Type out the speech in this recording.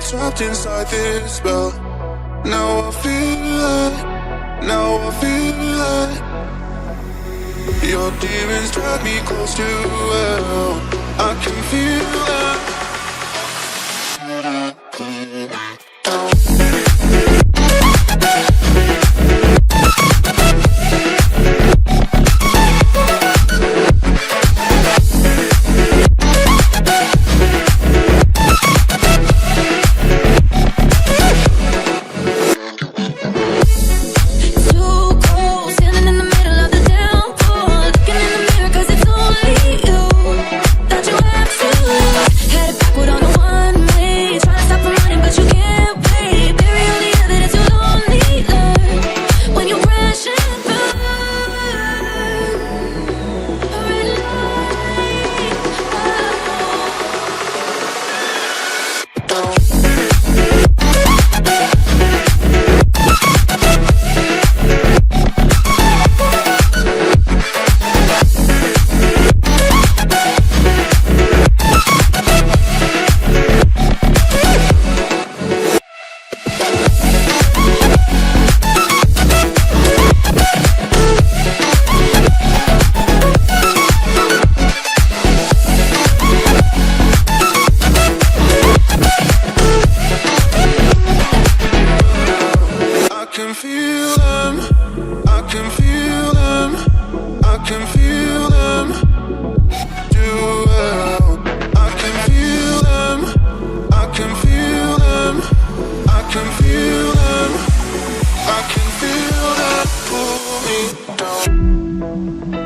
trapped inside this spell. Now I feel it, now I feel it. Your demons drag me close to hell. I can feel it. I can feel that pull me down.